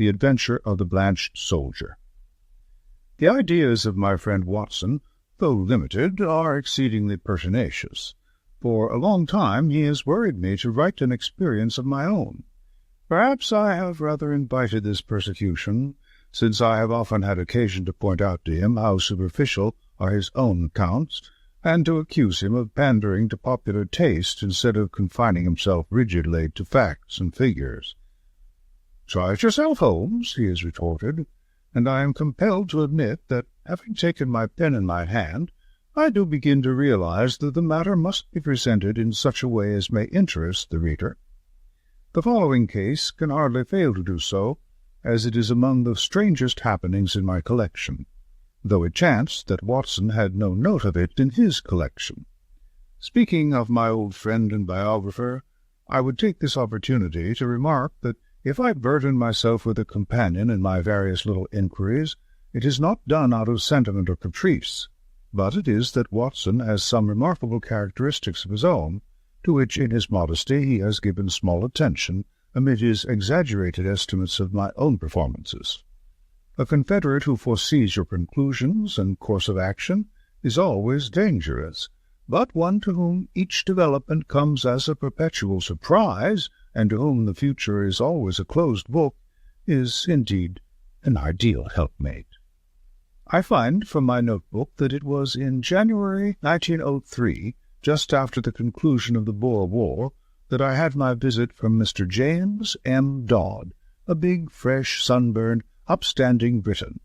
The Adventure of the Blanched Soldier. The ideas of my friend Watson, though limited, are exceedingly pertinacious. For a long time he has worried me to write an experience of my own. Perhaps I have rather invited this persecution, since I have often had occasion to point out to him how superficial are his own accounts, and to accuse him of pandering to popular taste instead of confining himself rigidly to facts and figures. "Try it yourself, Holmes," he has retorted, and I am compelled to admit that, having taken my pen in my hand, I do begin to realize that the matter must be presented in such a way as may interest the reader. The following case can hardly fail to do so, as it is among the strangest happenings in my collection, though it chanced that Watson had no note of it in his collection. Speaking of my old friend and biographer, I would take this opportunity to remark that if I burden myself with a companion in my various little inquiries, it is not done out of sentiment or caprice, but it is that Watson has some remarkable characteristics of his own, to which in his modesty he has given small attention amid his exaggerated estimates of my own performances. A confederate who foresees your conclusions and course of action is always dangerous, but one to whom each development comes as a perpetual surprise, and to whom the future is always a closed book, is indeed an ideal helpmate. I find from my notebook that it was in January 1903, just after the conclusion of the Boer War, that I had my visit from Mr. James M. Dodd, a big, fresh, sunburned, upstanding Briton.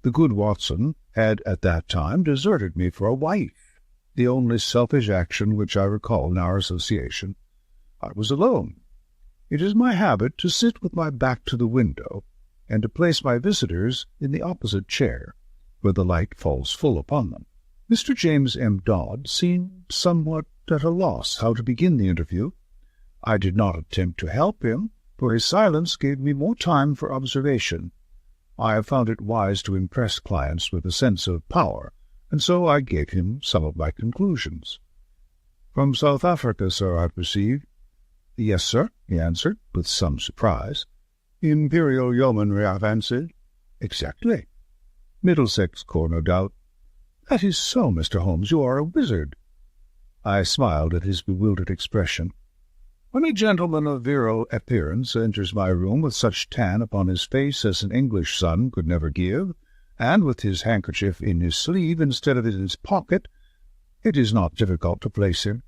The good Watson had at that time deserted me for a wife, the only selfish action which I recall in our association. I was alone. It is my habit to sit with my back to the window, and to place my visitors in the opposite chair, where the light falls full upon them. Mr. James M. Dodd seemed somewhat at a loss how to begin the interview. I did not attempt to help him, for his silence gave me more time for observation. I have found it wise to impress clients with a sense of power, and so I gave him some of my conclusions. "From South Africa, sir, I perceive." "Yes, sir," he answered, with some surprise. "Imperial Yeomanry, I fancied." "Exactly." "Middlesex Corps, no doubt." "That is so, Mr. Holmes. You are a wizard." I smiled at his bewildered expression. When a gentleman of virile appearance enters my room with such tan upon his face as an English sun could never give, and with his handkerchief in his sleeve instead of in his pocket, it is not difficult to place him.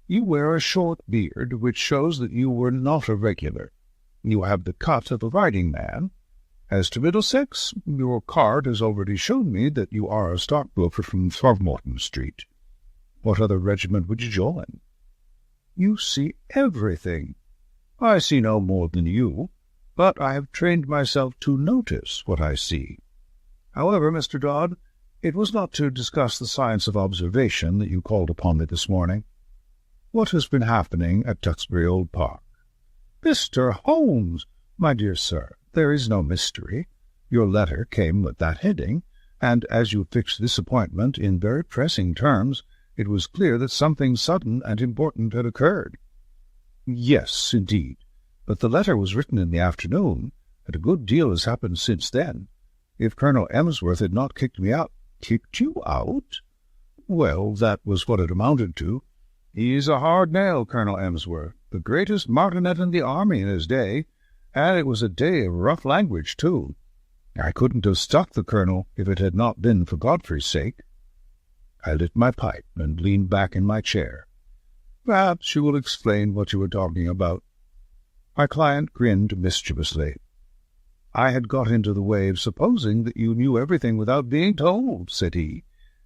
You wear a short beard, which shows that you were not a regular. You have the cut of a riding man. As to Middlesex, your card has already shown me that you are a stockbroker from Throgmorton Street. What other regiment would you join? You see everything. I see no more than you, but I have trained myself to notice what I see. However, Mr. Dodd, it was not to discuss the science of observation that you called upon me this morning. What has been happening at Tuxbury Old Park? Mr. Holmes! My dear sir, there is no mystery. Your letter came with that heading, and as you fixed this appointment in very pressing terms, it was clear that something sudden and important had occurred. Yes, indeed, but the letter was written in the afternoon, and a good deal has happened since then. If Colonel Emsworth had not kicked me out— Kicked you out? Well, that was what it amounted to. He's a hard nail, Colonel Emsworth, the greatest martinet in the army in his day, and it was a day of rough language, too. I couldn't have stuck the colonel if it had not been for Godfrey's sake. I lit my pipe and leaned back in my chair. Perhaps you will explain what you were talking about. My client grinned mischievously. I had got into the way of supposing that you knew everything without being told, said he,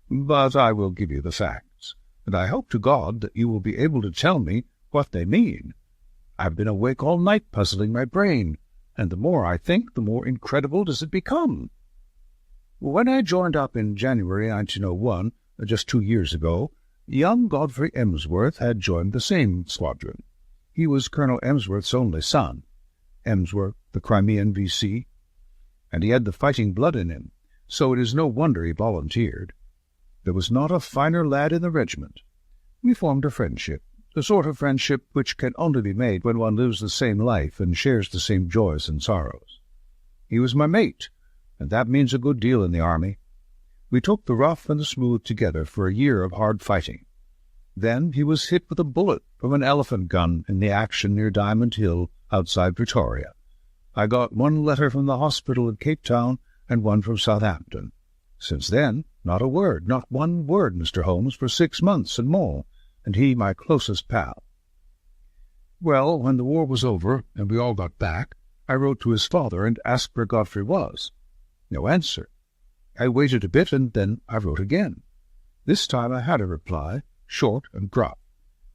but I will give you the facts, and I hope to God that you will be able to tell me what they mean. I've been awake all night puzzling my brain, and the more I think, the more incredible does it become. When I joined up in January 1901, just 2 years ago, young Godfrey Emsworth had joined the same squadron. He was Colonel Emsworth's only son, Emsworth, the Crimean V.C., and he had the fighting blood in him, so it is no wonder he volunteered. There was not a finer lad in the regiment. We formed a friendship, the sort of friendship which can only be made when one lives the same life and shares the same joys and sorrows. He was my mate, and that means a good deal in the army. We took the rough and the smooth together for a year of hard fighting. Then he was hit with a bullet from an elephant gun in the action near Diamond Hill outside Victoria. I got one letter from the hospital at Cape Town and one from Southampton. Since then, not a word, not one word, Mr. Holmes, for 6 months and more, and he my closest pal. Well, when the war was over and we all got back, I wrote to his father and asked where Godfrey was. No answer. I waited a bit, and then I wrote again. This time I had a reply, short and gruff.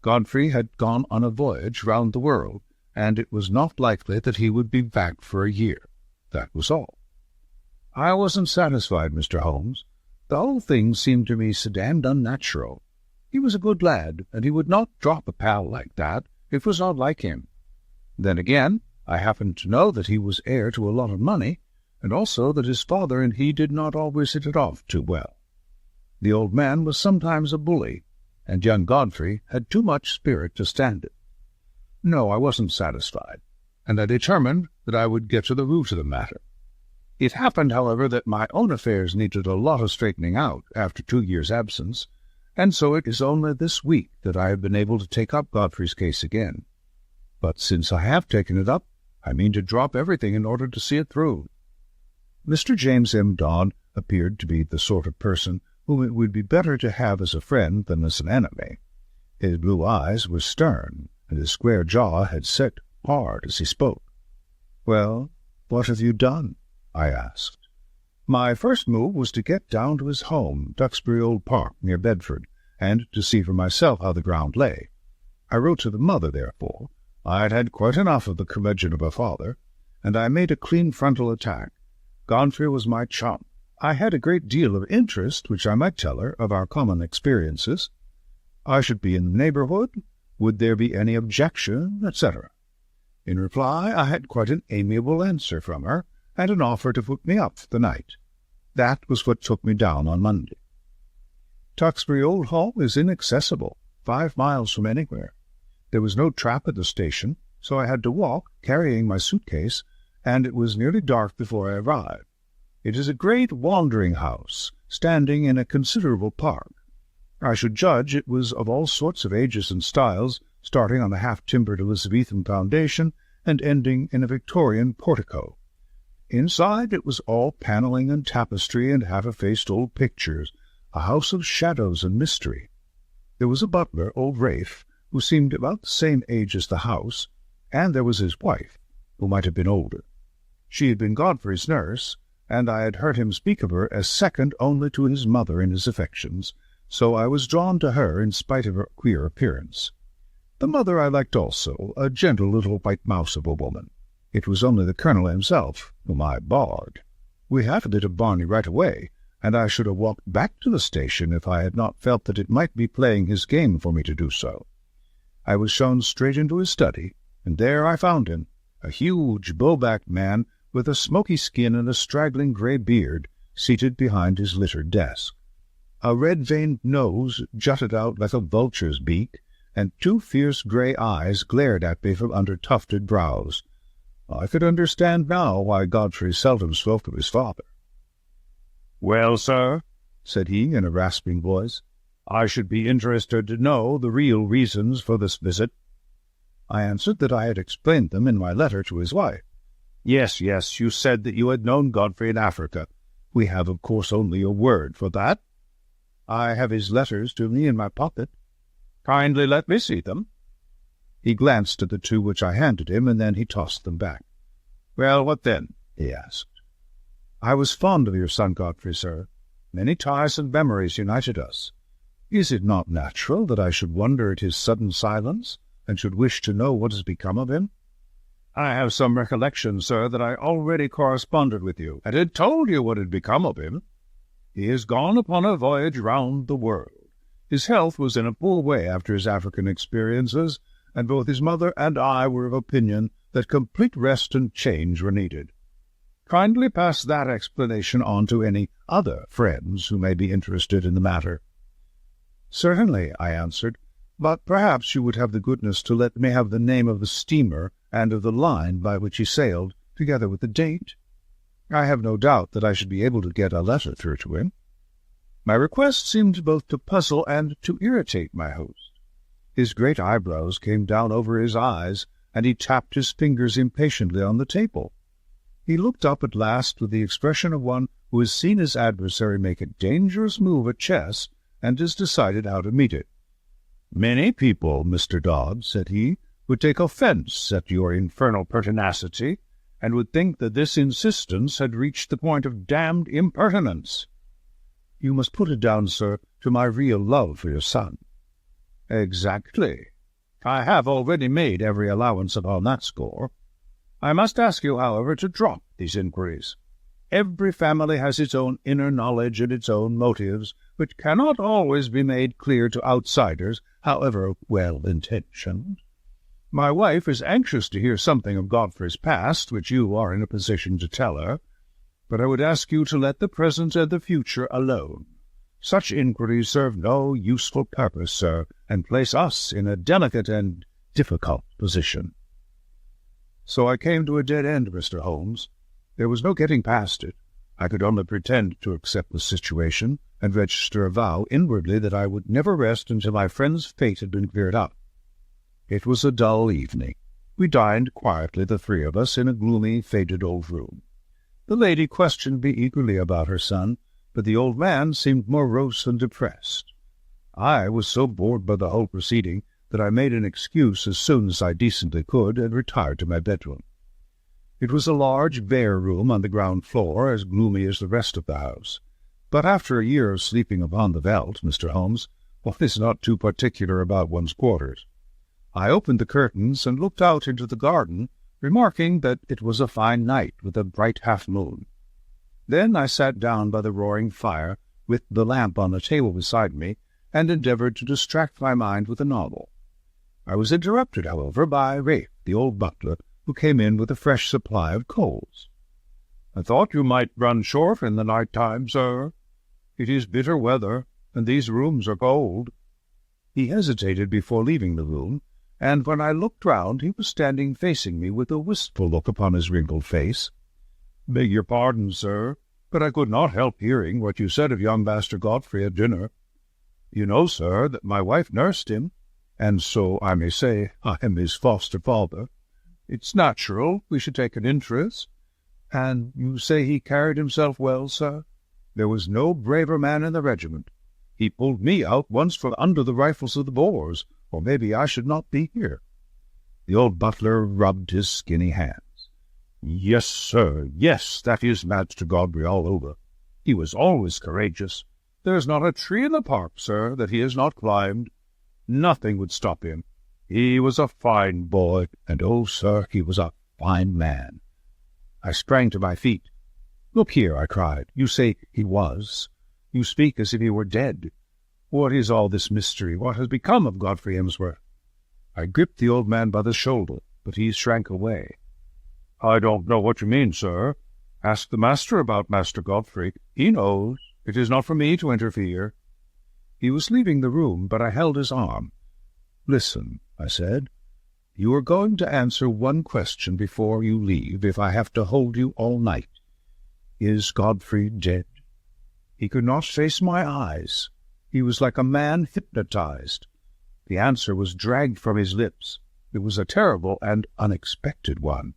Godfrey had gone on a voyage round the world, and it was not likely that he would be back for a year. That was all. I wasn't satisfied, Mr. Holmes. The whole thing seemed to me so damned unnatural. He was a good lad, and he would not drop a pal like that. It was not like him. Then again, I happened to know that he was heir to a lot of money, and also that his father and he did not always hit it off too well. The old man was sometimes a bully, and young Godfrey had too much spirit to stand it. No, I wasn't satisfied, and I determined that I would get to the root of the matter. It happened, however, that my own affairs needed a lot of straightening out after 2 years' absence, and so it is only this week that I have been able to take up Godfrey's case again. But since I have taken it up, I mean to drop everything in order to see it through. Mr. James M. Dodd appeared to be the sort of person whom it would be better to have as a friend than as an enemy. His blue eyes were stern, and his square jaw had set hard as he spoke. "Well, what have you done?" I asked. "My first move was to get down to his home, Tuxbury Old Park, near Bedford, and to see for myself how the ground lay. I wrote to the mother, therefore. I had had quite enough of the curmudgeon of a father, and I made a clean frontal attack. Godfrey was my chum. I had a great deal of interest, which I might tell her, of our common experiences. I should be in the neighbourhood. Would there be any objection, etc. In reply, I had quite an amiable answer from her, and an offer to put me up for the night. That was what took me down on Monday. Tuxbury Old Hall is inaccessible, 5 miles from anywhere. There was no trap at the station, so I had to walk, carrying my suitcase, and it was nearly dark before I arrived. It is a great wandering house, standing in a considerable park. I should judge it was of all sorts of ages and styles, starting on a half-timbered Elizabethan foundation and ending in a Victorian portico. Inside it was all panelling and tapestry and half-effaced old pictures, a house of shadows and mystery. There was a butler, old Rafe, who seemed about the same age as the house, and there was his wife, who might have been older. She had been Godfrey's nurse, and I had heard him speak of her as second only to his mother in his affections, so I was drawn to her in spite of her queer appearance. The mother I liked also, a gentle little white mouse of a woman. It was only the colonel himself whom I barred. We had lit a Barney right away, and I should have walked back to the station if I had not felt that it might be playing his game for me to do so. I was shown straight into his study, and there I found him, a huge, bull-backed man with a smoky skin and a straggling grey beard, seated behind his littered desk. A red-veined nose jutted out like a vulture's beak, and 2 fierce grey eyes glared at me from under tufted brows. I could understand now why Godfrey seldom spoke of his father. "Well, sir," said he in a rasping voice, "I should be interested to know the real reasons for this visit." I answered that I had explained them in my letter to his wife. Yes, you said that you had known Godfrey in Africa. We have, of course, only a word for that. I have his letters to me in my pocket. Kindly let me see them." He glanced at the 2 which I handed him, and then he tossed them back. "Well, what then?" he asked. "I was fond of your son Godfrey, sir. Many ties and memories united us. Is it not natural that I should wonder at his sudden silence, and should wish to know what has become of him? I have some recollection, sir, that I already corresponded with you, and had told you what had become of him. He has gone upon a voyage round the world. His health was in a poor way after his African experiences, and both his mother and I were of opinion that complete rest and change were needed. Kindly pass that explanation on to any other friends who may be interested in the matter." "Certainly," I answered, "but perhaps you would have the goodness to let me have the name of the steamer and of the line by which he sailed, together with the date." I have no doubt that I should be able to get a letter through to him." My request seemed both to puzzle and to irritate my host. His great eyebrows came down over his eyes, and he tapped his fingers impatiently on the table. He looked up at last with the expression of one who has seen his adversary make a dangerous move at chess and has decided how to meet it. "Many people, Mr. Dodd," said he, "would take offence at your infernal pertinacity, and would think that this insistence had reached the point of damned impertinence." "You must put it down, sir, to my real love for your son." "Exactly. I have already made every allowance upon that score. I must ask you, however, to drop these inquiries. Every family has its own inner knowledge and its own motives, which cannot always be made clear to outsiders, however well-intentioned. My wife is anxious to hear something of Godfrey's past, which you are in a position to tell her, but I would ask you to let the present and the future alone. Such inquiries serve no useful purpose, sir, and place us in a delicate and difficult position." So I came to a dead end, Mr. Holmes. There was no getting past it. I could only pretend to accept the situation and register a vow inwardly that I would never rest until my friend's fate had been cleared up. It was a dull evening. We dined quietly, the three of us, in a gloomy, faded old room. The lady questioned me eagerly about her son, but the old man seemed morose and depressed. I was so bored by the whole proceeding that I made an excuse as soon as I decently could and retired to my bedroom. It was a large, bare room on the ground floor, as gloomy as the rest of the house. But after a year of sleeping upon the veldt, Mr. Holmes, one is not too particular about one's quarters. I opened the curtains and looked out into the garden, remarking that it was a fine night with a bright half-moon. Then I sat down by the roaring fire, with the lamp on the table beside me, and endeavoured to distract my mind with a novel. I was interrupted, however, by Rafe, the old butler, who came in with a fresh supply of coals. "I thought you might run short in the night time, sir. It is bitter weather, and these rooms are cold." He hesitated before leaving the room, and when I looked round he was standing facing me with a wistful look upon his wrinkled face. "Beg your pardon, sir, but I could not help hearing what you said of young Master Godfrey at dinner. You know, sir, that my wife nursed him, and so I may say I am his foster father. It's natural we should take an interest. And you say he carried himself well, sir? There was no braver man in the regiment. He pulled me out once from under the rifles of the Boers, or maybe I should not be here." The old butler rubbed his skinny hands. "Yes, sir, yes, that is Master Godfrey all over. He was always courageous. There is not a tree in the park, sir, that he has not climbed. Nothing would stop him. He was a fine boy, and, oh, sir, he was a fine man." I sprang to my feet. "Look here," I cried, "you say he was. You speak as if he were dead. What is all this mystery? What has become of Godfrey Emsworth?" I gripped the old man by the shoulder, but he shrank away. "I don't know what you mean, sir. Ask the master about Master Godfrey. He knows. It is not for me to interfere." He was leaving the room, but I held his arm. "Listen," I said. "You are going to answer one question before you leave, if I have to hold you all night. Is Godfrey dead?" He could not face my eyes. He was like a man hypnotized. The answer was dragged from his lips. It was a terrible and unexpected one.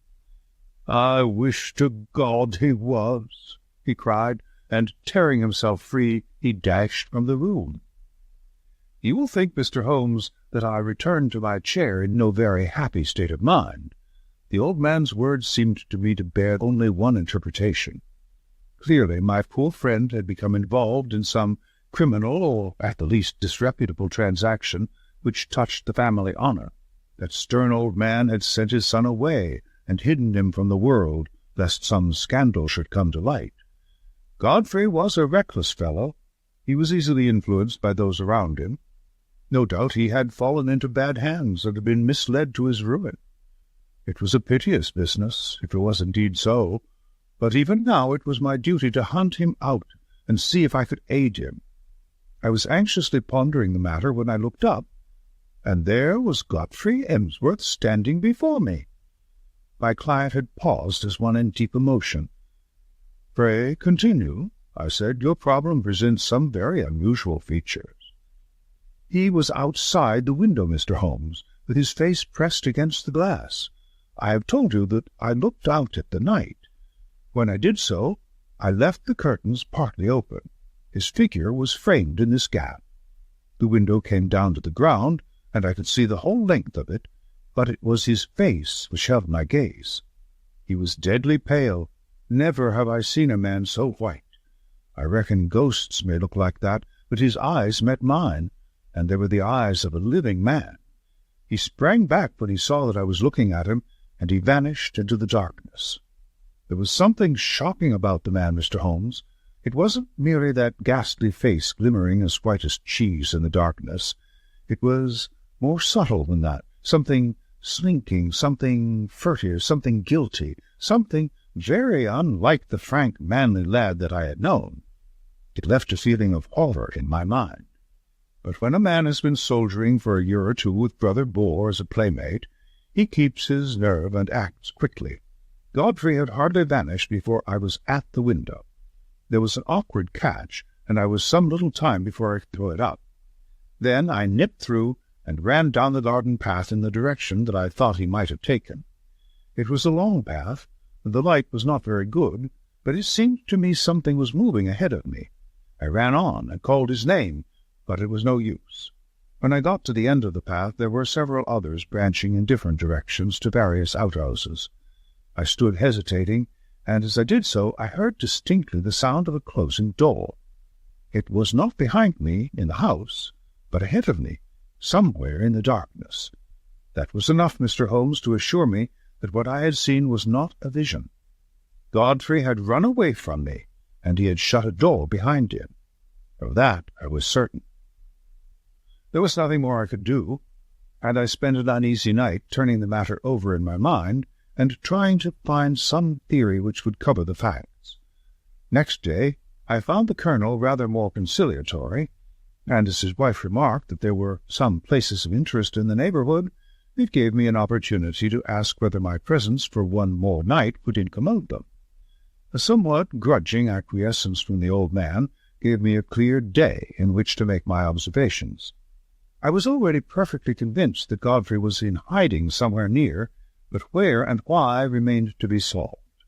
"I wish to God he was," he cried, and, tearing himself free, he dashed from the room. You will think, Mr. Holmes, that I returned to my chair in no very happy state of mind. The old man's words seemed to me to bear only one interpretation. Clearly, my poor friend had become involved in some criminal, or at the least disreputable transaction, which touched the family honour. That stern old man had sent his son away, and hidden him from the world, lest some scandal should come to light. Godfrey was a reckless fellow. He was easily influenced by those around him. No doubt he had fallen into bad hands and had been misled to his ruin. It was a piteous business, if it was indeed so, but even now it was my duty to hunt him out and see if I could aid him. I was anxiously pondering the matter when I looked up, and there was Godfrey Emsworth standing before me. My client had paused as one in deep emotion. "Pray continue," I said. "Your problem presents some very unusual features." "He was outside the window, Mr. Holmes, with his face pressed against the glass. I have told you that I looked out at the night. When I did so, I left the curtains partly open. His figure was framed in this gap. The window came down to the ground, and I could see the whole length of it, but it was his face which held my gaze. He was deadly pale. Never have I seen a man so white. I reckon ghosts may look like that, but his eyes met mine, and they were the eyes of a living man. He sprang back when he saw that I was looking at him, and he vanished into the darkness. There was something shocking about the man, Mr. Holmes. It wasn't merely that ghastly face glimmering as white as cheese in the darkness. It was more subtle than that, something slinking, something furtive, something guilty, something very unlike the frank, manly lad that I had known. It left a feeling of horror in my mind. But when a man has been soldiering for a year or two with Brother Boar as a playmate, he keeps his nerve and acts quickly. Godfrey had hardly vanished before I was at the window. There was an awkward catch, and I was some little time before I could throw it up. Then I nipped through and ran down the garden path in the direction that I thought he might have taken. It was a long path, and the light was not very good, but it seemed to me something was moving ahead of me. I ran on and called his name, but it was no use. When I got to the end of the path, there were several others branching in different directions to various outhouses. I stood hesitating, and as I did so, I heard distinctly the sound of a closing door. It was not behind me in the house, but ahead of me, somewhere in the darkness. That was enough, Mr. Holmes, to assure me that what I had seen was not a vision. Godfrey had run away from me, and he had shut a door behind him. Of that I was certain. There was nothing more I could do, and I spent an uneasy night turning the matter over in my mind and trying to find some theory which would cover the facts. Next day I found the Colonel rather more conciliatory, and as his wife remarked that there were some places of interest in the neighbourhood, it gave me an opportunity to ask whether my presence for one more night would incommode them. A somewhat grudging acquiescence from the old man gave me a clear day in which to make my observations. I was already perfectly convinced that Godfrey was in hiding somewhere near, but where and why remained to be solved.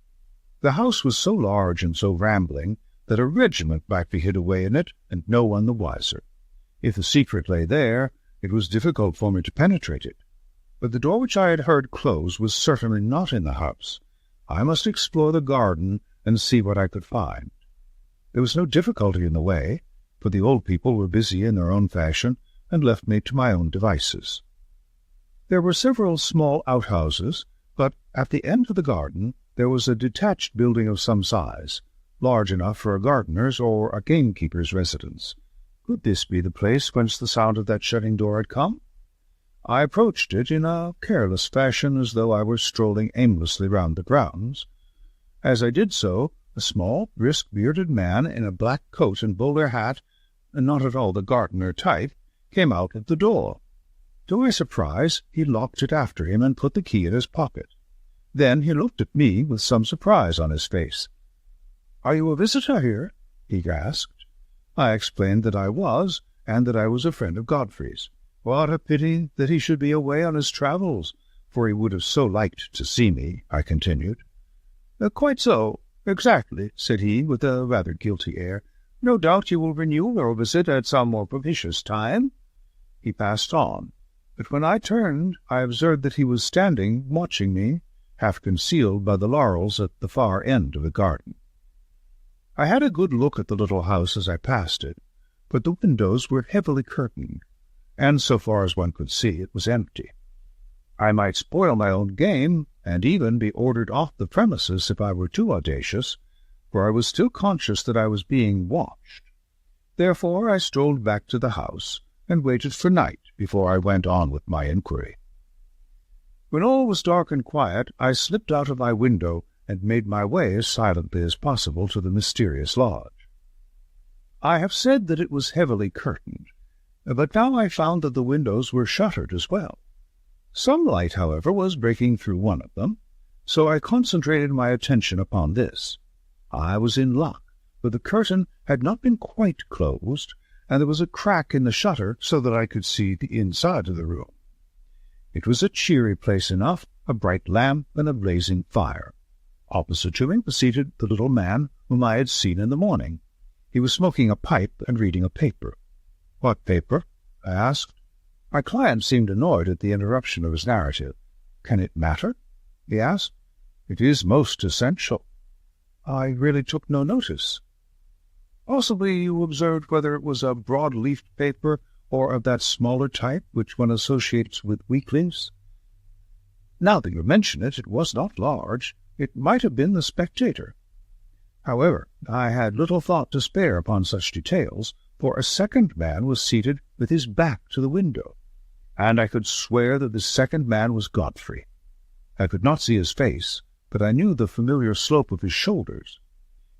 The house was so large and so rambling that a regiment might be hid away in it, and no one the wiser. If the secret lay there, it was difficult for me to penetrate it. But the door which I had heard close was certainly not in the house. I must explore the garden and see what I could find. There was no difficulty in the way, for the old people were busy in their own fashion, and left me to my own devices. There were several small outhouses, but at the end of the garden there was a detached building of some size, large enough for a gardener's or a gamekeeper's residence. Could this be the place whence the sound of that shutting door had come? I approached it in a careless fashion, as though I were strolling aimlessly round the grounds. As I did so, a small, brisk, bearded man in a black coat and bowler hat, and not at all the gardener type, came out of the door. To my surprise, he locked it after him and put the key in his pocket. Then he looked at me with some surprise on his face. "Are you a visitor here?" he asked. I explained that I was, and that I was a friend of Godfrey's. "What a pity that he should be away on his travels, for he would have so liked to see me," I continued. "Quite so, exactly," said he, with a rather guilty air. "No doubt you will renew your visit at some more propitious time." He passed on, but when I turned, I observed that he was standing watching me, half concealed by the laurels at the far end of the garden. I had a good look at the little house as I passed it, but the windows were heavily curtained, and so far as one could see, it was empty. I might spoil my own game, and even be ordered off the premises if I were too audacious, for I was still conscious that I was being watched. Therefore I strolled back to the house, and waited for night before I went on with my inquiry. When all was dark and quiet, I slipped out of my window and made my way as silently as possible to the mysterious lodge. I have said that it was heavily curtained, but now I found that the windows were shuttered as well. Some light, however, was breaking through one of them, so I concentrated my attention upon this. I was in luck, for the curtain had not been quite closed, and there was a crack in the shutter so that I could see the inside of the room. It was a cheery place enough, a bright lamp and a blazing fire. Opposite to me was seated the little man whom I had seen in the morning. He was smoking a pipe and reading a paper. "What paper?" I asked. My client seemed annoyed at the interruption of his narrative. "Can it matter?" he asked. "It is most essential." I really took no notice. "Possibly you observed whether it was a broad-leafed paper or of that smaller type which one associates with weaklings?" "Now that you mention it, it was not large. It might have been the Spectator." However, I had little thought to spare upon such details, for a second man was seated with his back to the window, and I could swear that this second man was Godfrey. I could not see his face, but I knew the familiar slope of his shoulders.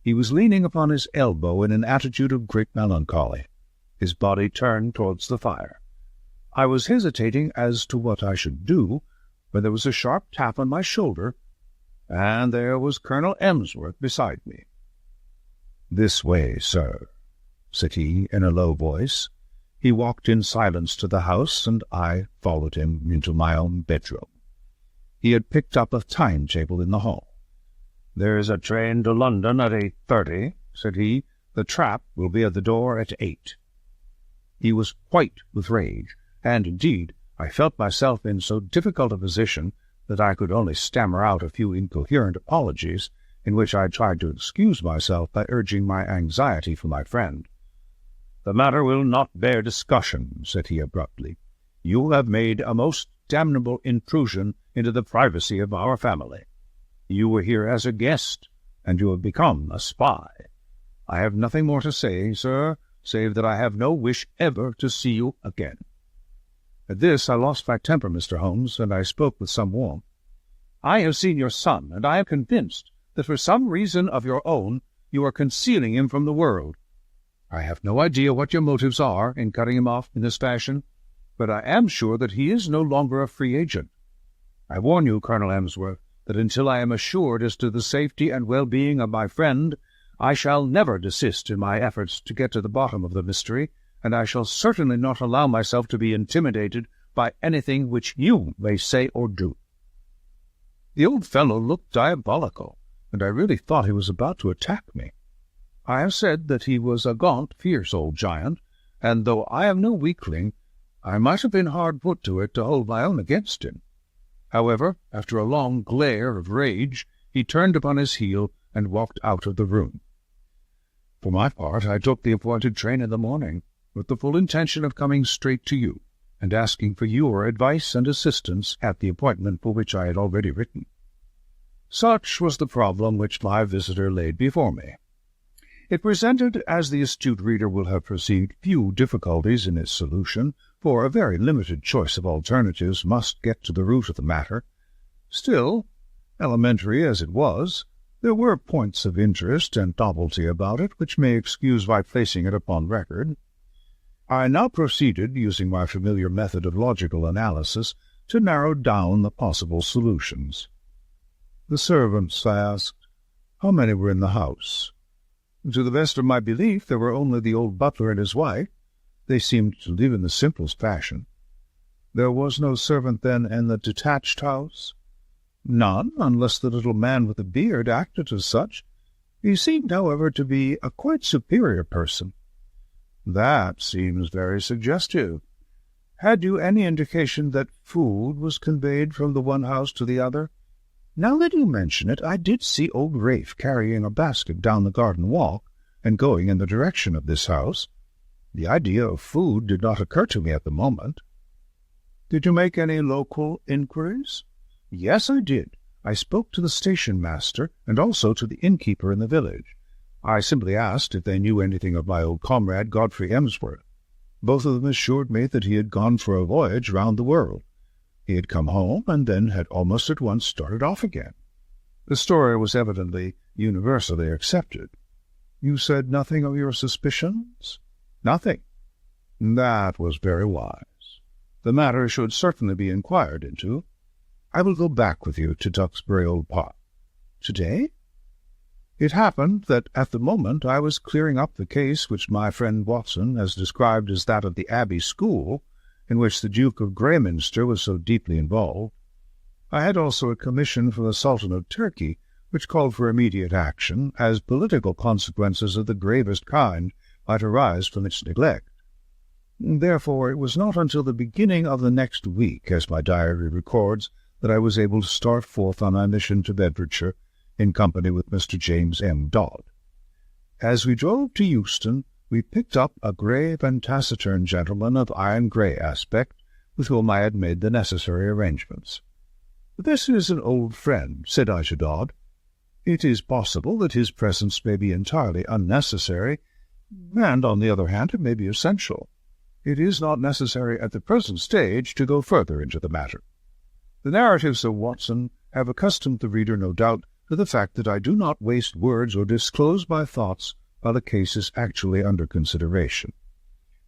He was leaning upon his elbow in an attitude of great melancholy, his body turned towards the fire. I was hesitating as to what I should do, when there was a sharp tap on my shoulder, and there was Colonel Emsworth beside me. "This way, sir," said he in a low voice. He walked in silence to the house, and I followed him into my own bedroom. He had picked up a timetable in the hall. "There's a train to London at 8:30, said he. "The trap will be at the door at 8. He was white with rage, and, indeed, I felt myself in so difficult a position that I could only stammer out a few incoherent apologies, in which I tried to excuse myself by urging my anxiety for my friend. "The matter will not bear discussion," said he abruptly. "You have made a most damnable intrusion into the privacy of our family. You were here as a guest, and you have become a spy. I have nothing more to say, sir, save that I have no wish ever to see you again." At this I lost my temper, Mr. Holmes, and I spoke with some warmth. "I have seen your son, and I am convinced that for some reason of your own you are concealing him from the world. I have no idea what your motives are in cutting him off in this fashion, but I am sure that he is no longer a free agent. I warn you, Colonel Emsworth, that until I am assured as to the safety and well-being of my friend, I shall never desist in my efforts to get to the bottom of the mystery, and I shall certainly not allow myself to be intimidated by anything which you may say or do." The old fellow looked diabolical, and I really thought he was about to attack me. I have said that he was a gaunt, fierce old giant, and though I am no weakling, I might have been hard put to it to hold my own against him. However, after a long glare of rage, he turned upon his heel and walked out of the room. For my part, I took the appointed train in the morning, with the full intention of coming straight to you, and asking for your advice and assistance at the appointment for which I had already written. Such was the problem which my visitor laid before me. It presented, as the astute reader will have perceived, few difficulties in its solution, for a very limited choice of alternatives must get to the root of the matter. Still, elementary as it was, there were points of interest and novelty about it which may excuse my placing it upon record. I now proceeded, using my familiar method of logical analysis, to narrow down the possible solutions. "The servants," I asked. "How many were in the house?" "To the best of my belief, there were only the old butler and his wife. They seemed to live in the simplest fashion." "There was no servant, then, in the detached house?" "None, unless the little man with the beard acted as such. He seemed, however, to be a quite superior person." "That seems very suggestive. Had you any indication that food was conveyed from the one house to the other?" "Now that you mention it, I did see old Rafe carrying a basket down the garden walk and going in the direction of this house. The idea of food did not occur to me at the moment." "Did you make any local inquiries?" "Yes, I did. I spoke to the station-master and also to the innkeeper in the village. I simply asked if they knew anything of my old comrade Godfrey Emsworth. Both of them assured me that he had gone for a voyage round the world. He had come home, and then had almost at once started off again." The story was evidently universally accepted. "You said nothing of your suspicions?" "Nothing." "That was very wise. The matter should certainly be inquired into. I will go back with you to Tuxbury Old Park." "Today?" It happened that at the moment I was clearing up the case which my friend Watson has described as that of the Abbey School, in which the Duke of Greyminster was so deeply involved. I had also a commission from the Sultan of Turkey, which called for immediate action, as political consequences of the gravest kind might arise from its neglect. Therefore it was not until the beginning of the next week, as my diary records, that I was able to start forth on my mission to Bedfordshire, in company with Mr. James M. Dodd. As we drove to Euston, we picked up a grave and taciturn gentleman of iron-grey aspect, with whom I had made the necessary arrangements. "This is an old friend," said I to Dodd. "It is possible that his presence may be entirely unnecessary, and, on the other hand, it may be essential. It is not necessary at the present stage to go further into the matter. The narratives of Watson have accustomed the reader, no doubt, to the fact that I do not waste words or disclose my thoughts while a case is actually under consideration.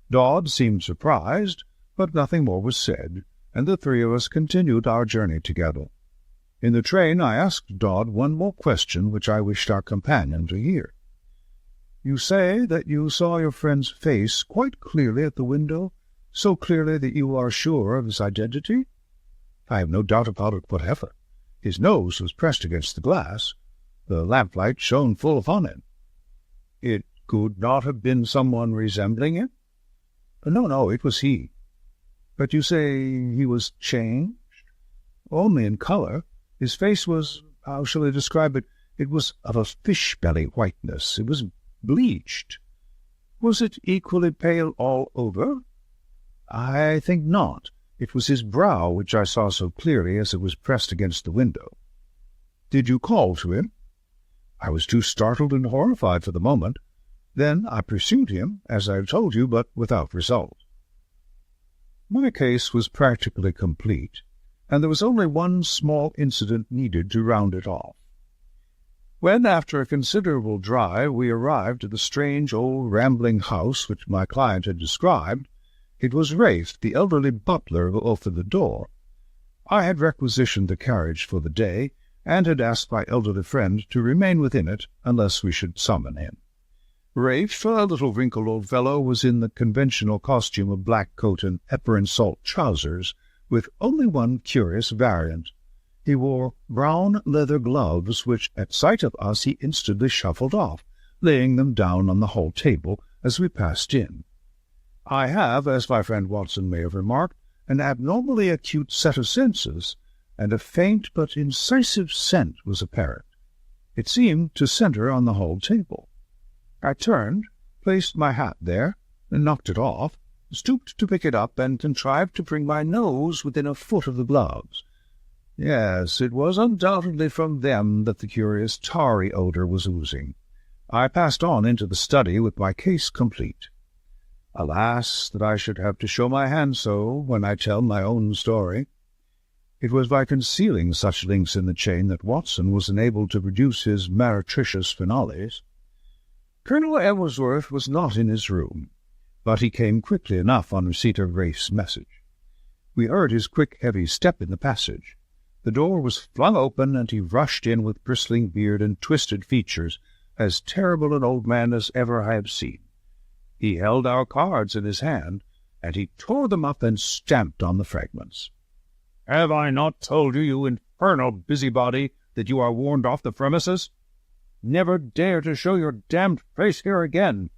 Dodd seemed surprised, but nothing more was said, and the three of us continued our journey together. In the train I asked Dodd one more question which I wished our companion to hear. "You say that you saw your friend's face quite clearly at the window, so clearly that you are sure of his identity?" "I have no doubt about it whatever. His nose was pressed against the glass. The lamplight shone full upon it." "It could not have been someone resembling him?" No, it was he." "But you say he was changed?" "Only in colour. His face was, how shall I describe it? It was of a fish-belly whiteness. It was bleached." "Was it equally pale all over?" "I think not. It was his brow which I saw so clearly as it was pressed against the window." "Did you call to him?" "I was too startled and horrified for the moment. Then I pursued him, as I have told you, but without result." My case was practically complete, and there was only one small incident needed to round it off. When, after a considerable drive, we arrived at the strange old rambling house which my client had described, it was Rafe, the elderly butler, who opened the door. I had requisitioned the carriage for the day, and had asked my elderly friend to remain within it unless we should summon him. Rafe, a little wrinkled old fellow, was in the conventional costume of black coat and pepper-and-salt trousers, with only one curious variant. He wore brown leather gloves, which, at sight of us, he instantly shuffled off, laying them down on the hall table as we passed in. I have, as my friend Watson may have remarked, an abnormally acute set of senses, and a faint but incisive scent was apparent. It seemed to centre on the hall table. I turned, placed my hat there, and knocked it off, stooped to pick it up, and contrived to bring my nose within a foot of the gloves. Yes, it was undoubtedly from them that the curious tarry odour was oozing. I passed on into the study with my case complete. Alas, that I should have to show my hand so when I tell my own story. It was by concealing such links in the chain that Watson was enabled to produce his meretricious finales. Colonel Emsworth was not in his room, but he came quickly enough on receipt of Rafe's message. We heard his quick, heavy step in the passage. The door was flung open, and he rushed in with bristling beard and twisted features, as terrible an old man as ever I have seen. He held our cards in his hand, and he tore them up and stamped on the fragments. "Have I not told you, you infernal busybody, that you are warned off the premises? Never dare to show your damned face here again.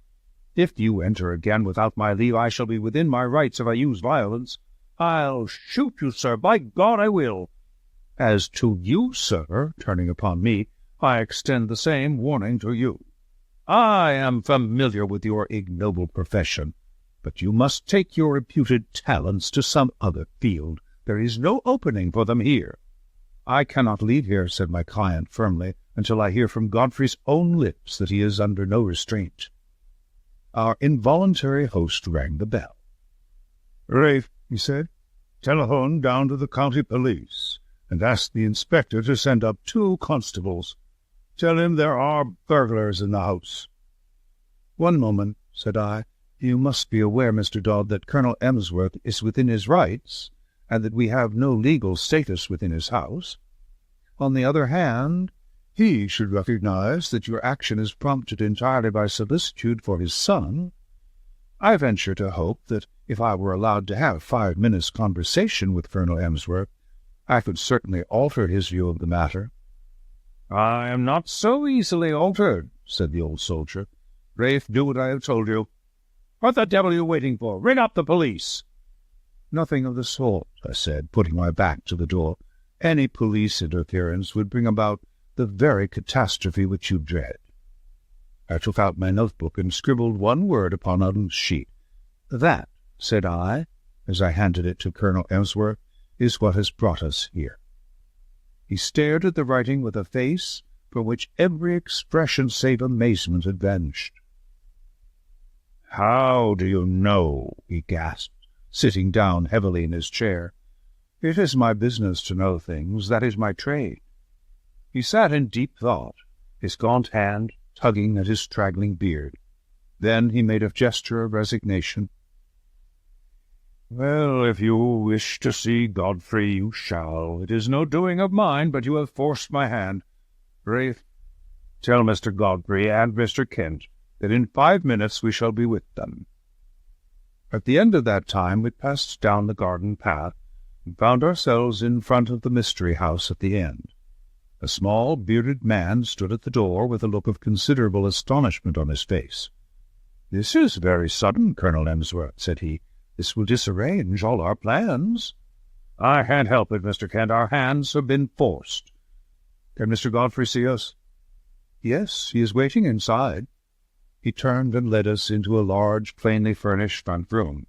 If you enter again without my leave, I shall be within my rights if I use violence. I'll shoot you, sir, by God I will. As to you, sir," turning upon me, "I extend the same warning to you. I am familiar with your ignoble profession, but you must take your reputed talents to some other field. There is no opening for them here." "I cannot leave here," said my client firmly, "until I hear from Godfrey's own lips that he is under no restraint." Our involuntary host rang the bell. "Rafe," he said, "telephone down to the county police, and ask the inspector to send up 2 constables. Tell him there are burglars in the house." "One moment," said I. "You must be aware, Mr. Dodd, that Colonel Emsworth is within his rights, and that we have no legal status within his house. On the other hand, He should recognize that your action is prompted entirely by solicitude for his son. I venture to hope that if I were allowed to have 5 minutes' conversation with Colonel Emsworth, I could certainly alter his view of the matter." "I am not so easily altered," said the old soldier. "Rafe, do what I have told you. What the devil are you waiting for? Ring up the police." "Nothing of the sort," I said, putting my back to the door. "Any police interference would bring about the very catastrophe which you dread." I took out my notebook and scribbled one word upon a loose sheet. "That," said I, as I handed it to Colonel Emsworth, "is what has brought us here." He stared at the writing with a face from which every expression save amazement had vanished. "How do you know?" he gasped, sitting down heavily in his chair. "It is my business to know things. That is my trade." He sat in deep thought, his gaunt hand tugging at his straggling beard. Then he made a gesture of resignation. "Well, if you wish to see Godfrey, you shall. It is no doing of mine, but you have forced my hand. Rafe, tell Mr. Godfrey and Mr. Kent that in 5 minutes we shall be with them." At the end of that time we passed down the garden path and found ourselves in front of the mystery house at the end. A small, bearded man stood at the door with a look of considerable astonishment on his face. "This is very sudden, Colonel Emsworth," said he. "This will disarrange all our plans." "I can't help it, Mr. Kent. Our hands have been forced." "Can Mr. Godfrey see us?" "Yes, he is waiting inside." He turned and led us into a large, plainly furnished front room.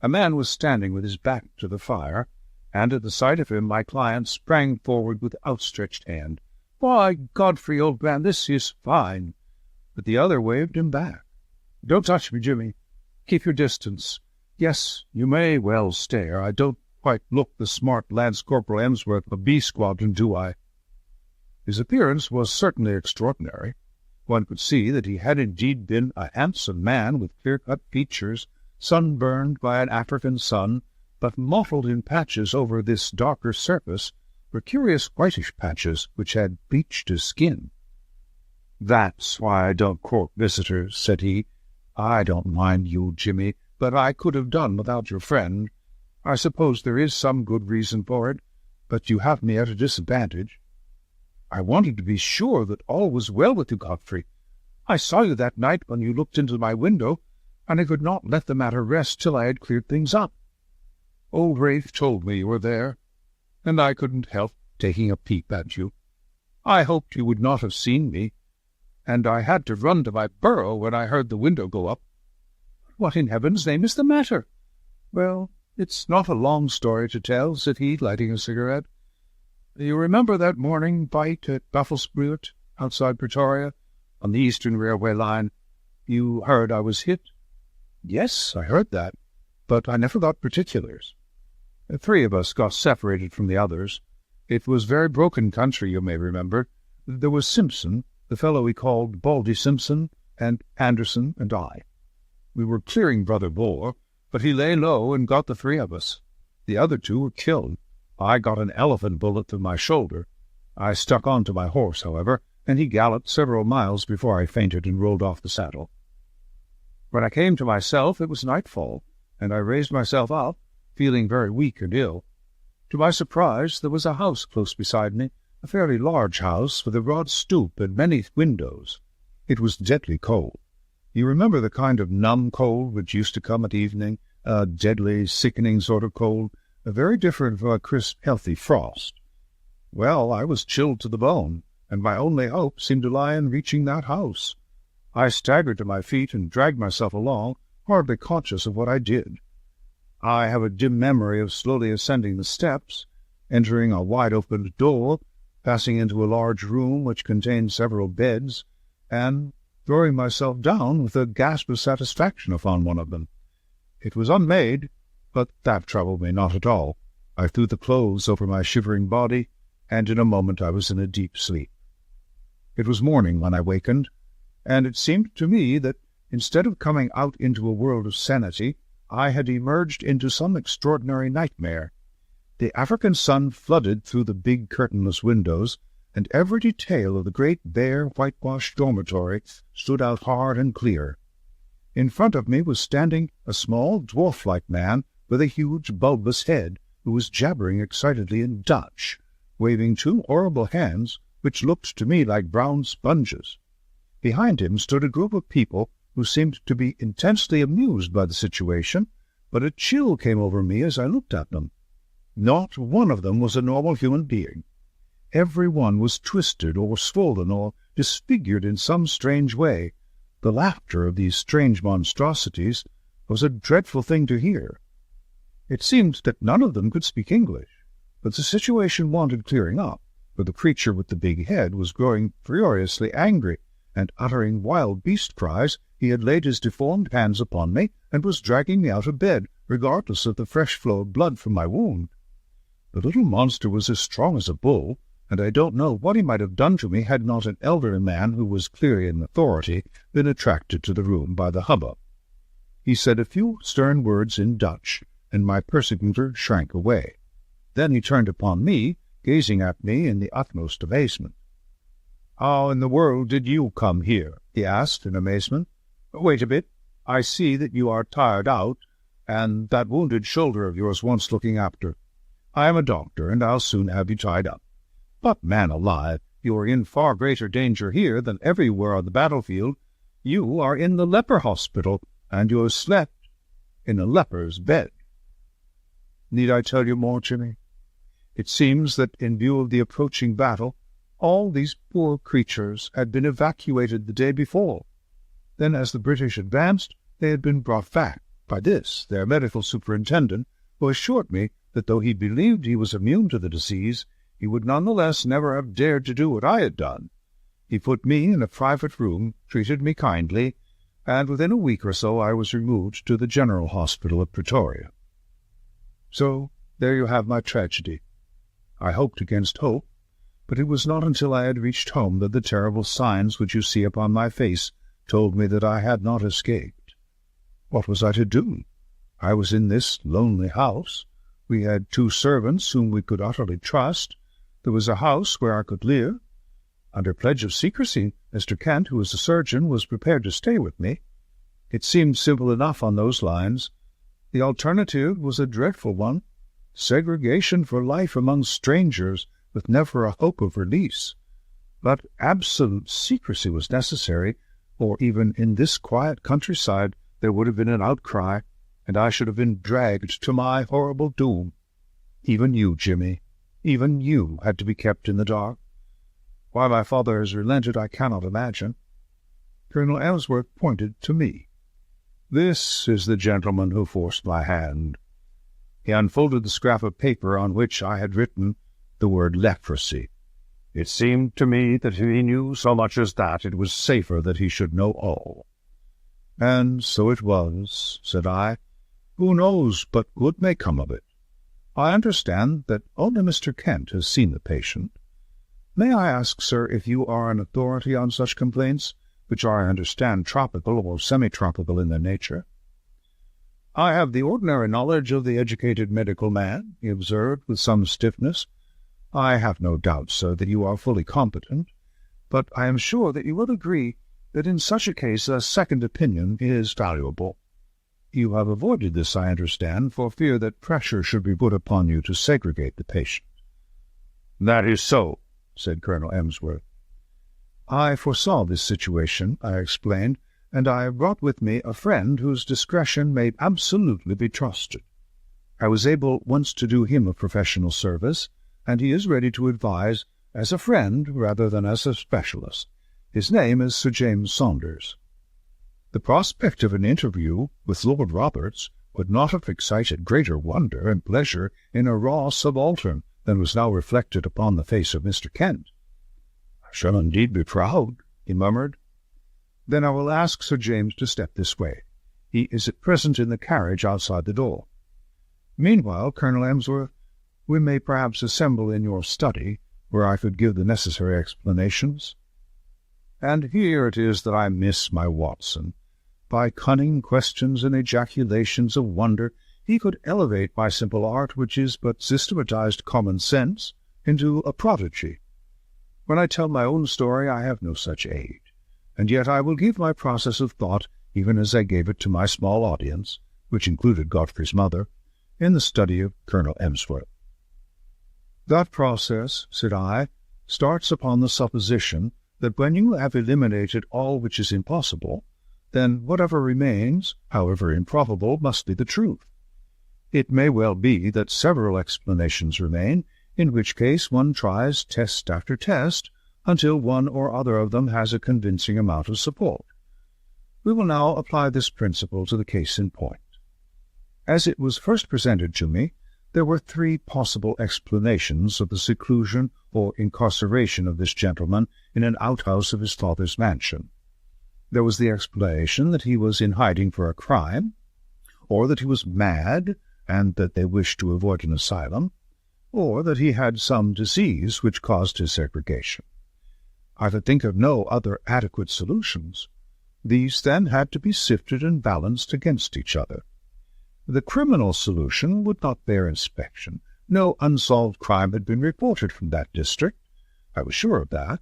A man was standing with his back to the fire, and at the sight of him my client sprang forward with outstretched hand. "Why, Godfrey, old man, this is fine." But the other waved him back. "Don't touch me, Jimmy. Keep your distance. Yes, you may well stare. I don't quite look the smart Lance Corporal Emsworth of a B Squadron, do I?" His appearance was certainly extraordinary. One could see that he had indeed been a handsome man with clear-cut features, sunburned by an African sun, but mottled in patches over this darker surface were curious whitish patches which had bleached his skin. "That's why I don't court visitors," said he. "I don't mind you, Jimmy, but I could have done without your friend. I suppose there is some good reason for it, but you have me at a disadvantage. I wanted to be sure that all was well with you, Godfrey. I saw you that night when you looked into my window, and I could not let the matter rest till I had cleared things up. Old Rafe told me you were there, and I couldn't help taking a peep at you. I hoped you would not have seen me, and I had to run to my burrow when I heard the window go up. What in heaven's name is the matter?" "Well, it's not a long story to tell," said he, lighting a cigarette. "You remember that morning fight at Buffelsbrewt, outside Pretoria, on the Eastern Railway line? You heard I was hit?" "Yes, I heard that, but I never got particulars." "3 of us got separated from the others. It was very broken country, you may remember. There was Simpson, the fellow we called Baldy Simpson, and Anderson and I. We were clearing Brother Boar, but he lay low and got the 3 of us. The other 2 were killed. I got an elephant bullet through my shoulder. I stuck on to my horse, however, and he galloped several miles before I fainted and rolled off the saddle. When I came to myself, it was nightfall, and I raised myself up, feeling very weak and ill. To my surprise, there was a house close beside me, a fairly large house with a broad stoop and many windows. It was deadly cold. You remember the kind of numb cold which used to come at evening, a deadly, sickening sort of cold, very different from a crisp, healthy frost. Well, I was chilled to the bone, and my only hope seemed to lie in reaching that house. I staggered to my feet and dragged myself along, hardly conscious of what I did. I have a dim memory of slowly ascending the steps, entering a wide-opened door, passing into a large room which contained several beds, and throwing myself down with a gasp of satisfaction upon one of them. It was unmade, but that troubled me not at all. I threw the clothes over my shivering body, and in a moment I was in a deep sleep. It was morning when I wakened, and it seemed to me that, instead of coming out into a world of sanity, I had emerged into some extraordinary nightmare. The African sun flooded through the big curtainless windows, and every detail of the great bare whitewashed dormitory stood out hard and clear. In front of me was standing a small dwarf-like man with a huge bulbous head, who was jabbering excitedly in Dutch, waving two horrible hands which looked to me like brown sponges. Behind him stood a group of people who seemed to be intensely amused by the situation, but a chill came over me as I looked at them. Not one of them was a normal human being. Every one was twisted or swollen or disfigured in some strange way. The laughter of these strange monstrosities was a dreadful thing to hear. It seemed that none of them could speak English, but the situation wanted clearing up, for the creature with the big head was growing furiously angry, and uttering wild beast cries, he had laid his deformed hands upon me and was dragging me out of bed, regardless of the fresh flow of blood from my wound. The little monster was as strong as a bull, and I don't know what he might have done to me had not an elderly man, who was clearly in authority, been attracted to the room by the hubbub. He said a few stern words in Dutch, and my persecutor shrank away. Then he turned upon me, gazing at me in the utmost amazement. "How in the world did you come here?" he asked in amazement. "Wait a bit. I see that you are tired out, and that wounded shoulder of yours wants looking after. I am a doctor, and I'll soon have you tied up. But, man alive, you are in far greater danger here than everywhere on the battlefield. You are in the leper hospital, and you have slept in a leper's bed." Need I tell you more, Jimmy? It seems that, in view of the approaching battle, all these poor creatures had been evacuated the day before. Then, as the British advanced, they had been brought back by this, their medical superintendent, who assured me that though he believed he was immune to the disease, he would none the less never have dared to do what I had done. He put me in a private room, treated me kindly, and within a week or so I was removed to the General Hospital at Pretoria. So there you have my tragedy. I hoped against hope, but it was not until I had reached home that the terrible signs which you see upon my face told me that I had not escaped. What was I to do? I was in this lonely house. We had 2 servants whom we could utterly trust. There was a house where I could live. Under pledge of secrecy, Mr. Kent, who was a surgeon, was prepared to stay with me. It seemed simple enough on those lines. The alternative was a dreadful one. Segregation for life among strangers, with never a hope of release. But absolute secrecy was necessary, or even in this quiet countryside there would have been an outcry, and I should have been dragged to my horrible doom. Even you, Jimmy, even you had to be kept in the dark. Why my father has relented I cannot imagine. Colonel Ellsworth pointed to me. This is the gentleman who forced my hand. He unfolded the scrap of paper on which I had written the word leprosy. It seemed to me that if he knew so much as that, it was safer that he should know all. And so it was, said I. Who knows but good may come of it? I understand that only Mr. Kent has seen the patient. May I ask, sir, if you are an authority on such complaints, which I understand tropical or semi-tropical in their nature? I have the ordinary knowledge of the educated medical man, he observed with some stiffness. I have no doubt, sir, that you are fully competent, but I am sure that you will agree that in such a case a second opinion is valuable. You have avoided this, I understand, for fear that pressure should be put upon you to segregate the patient. That is so, said Colonel Emsworth. I foresaw this situation, I explained, and I brought with me a friend whose discretion may absolutely be trusted. I was able once to do him a professional service, and he is ready to advise as a friend rather than as a specialist. His name is Sir James Saunders. The prospect of an interview with Lord Roberts would not have excited greater wonder and pleasure in a raw subaltern than was now reflected upon the face of Mr. Kent. "I shall indeed be proud," he murmured. "Then I will ask Sir James to step this way. He is at present in the carriage outside the door. Meanwhile, Colonel Emsworth, we may perhaps assemble in your study, where I could give the necessary explanations. And here it is that I miss my Watson. By cunning questions and ejaculations of wonder, he could elevate my simple art, which is but systematized common sense, into a prodigy. When I tell my own story, I have no such aid, and yet I will give my process of thought even as I gave it to my small audience, which included Godfrey's mother, in the study of Colonel Emsworth. That process, said I, starts upon the supposition that when you have eliminated all which is impossible, then whatever remains, however improbable, must be the truth. It may well be that several explanations remain, in which case one tries test after test until one or other of them has a convincing amount of support. We will now apply this principle to the case in point. As it was first presented to me, there were three possible explanations of the seclusion or incarceration of this gentleman in an outhouse of his father's mansion. There was the explanation that he was in hiding for a crime, or that he was mad, and that they wished to avoid an asylum, or that he had some disease which caused his segregation. I could think of no other adequate solutions. These, then, had to be sifted and balanced against each other. The criminal solution would not bear inspection. No unsolved crime had been reported from that district. I was sure of that.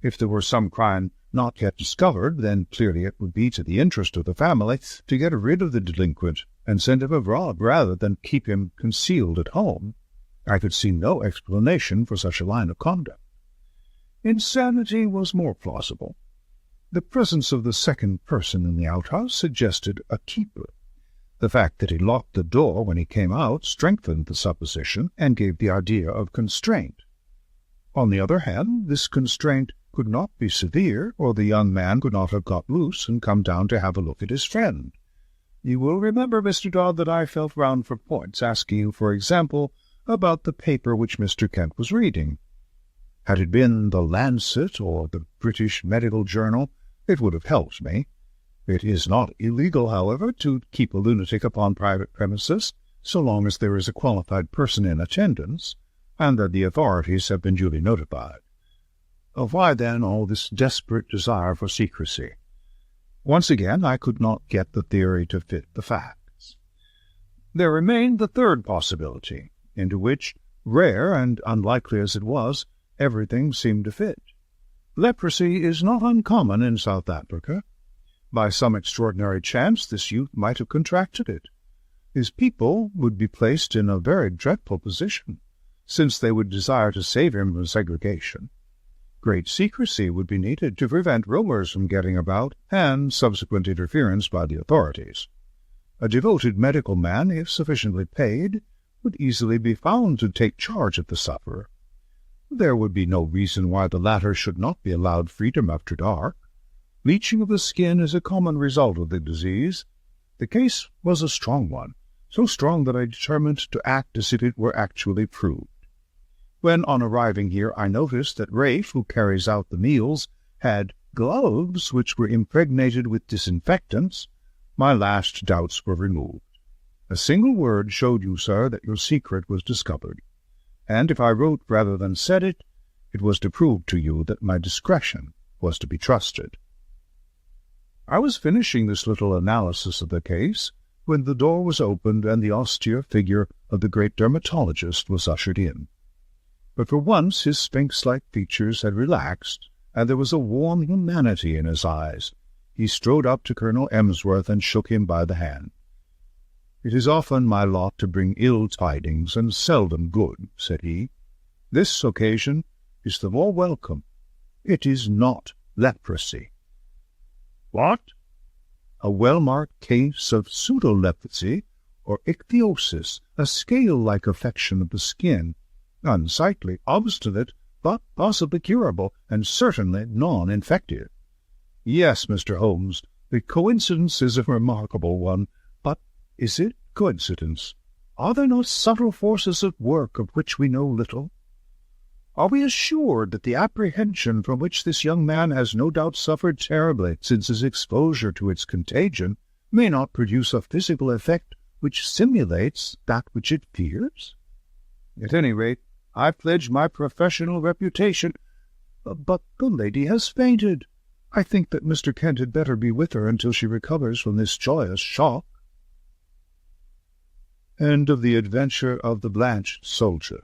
If there were some crime not yet discovered, then clearly it would be to the interest of the family to get rid of the delinquent and send him abroad rather than keep him concealed at home. I could see no explanation for such a line of conduct. Insanity was more plausible. The presence of the second person in the outhouse suggested a keeper. The fact that he locked the door when he came out strengthened the supposition and gave the idea of constraint. On the other hand, this constraint could not be severe, or the young man could not have got loose and come down to have a look at his friend. You will remember, Mr. Dodd, that I felt round for points, asking you, for example, about the paper which Mr. Kent was reading. Had it been the Lancet or the British Medical Journal, it would have helped me. It is not illegal, however, to keep a lunatic upon private premises, so long as there is a qualified person in attendance, and that the authorities have been duly notified. Why, then, all this desperate desire for secrecy? Once again, I could not get the theory to fit the facts. There remained the third possibility, into which, rare and unlikely as it was, everything seemed to fit. Leprosy is not uncommon in South Africa. By some extraordinary chance this youth might have contracted it. His people would be placed in a very dreadful position, since they would desire to save him from segregation. Great secrecy would be needed to prevent rumors from getting about, and subsequent interference by the authorities. A devoted medical man, if sufficiently paid, would easily be found to take charge of the sufferer. There would be no reason why the latter should not be allowed freedom after dark. Bleaching of the skin is a common result of the disease. The case was a strong one, so strong that I determined to act as if it were actually proved. When, on arriving here, I noticed that Rafe, who carries out the meals, had gloves which were impregnated with disinfectants, my last doubts were removed. A single word showed you, sir, that your secret was discovered, and if I wrote rather than said it, it was to prove to you that my discretion was to be trusted. I was finishing this little analysis of the case when the door was opened and the austere figure of the great dermatologist was ushered in. But for once his sphinx-like features had relaxed, and there was a warm humanity in his eyes. He strode up to Colonel Emsworth and shook him by the hand. "It is often my lot to bring ill tidings, and seldom good," said he. "This occasion is the more welcome. It is not leprosy." "What?" "A well-marked case of pseudo-leprosy, or ichthyosis, a scale-like affection of the skin, unsightly, obstinate, but possibly curable, and certainly non-infective. Yes, Mr. Holmes, the coincidence is a remarkable one, but is it coincidence? Are there not subtle forces at work of which we know little? Are we assured that the apprehension from which this young man has no doubt suffered terribly since his exposure to its contagion may not produce a physical effect which simulates that which it fears? At any rate, I pledge my professional reputation. But the lady has fainted. I think that Mr. Kent had better be with her until she recovers from this joyous shock." End of The Adventure of the Blanched Soldier.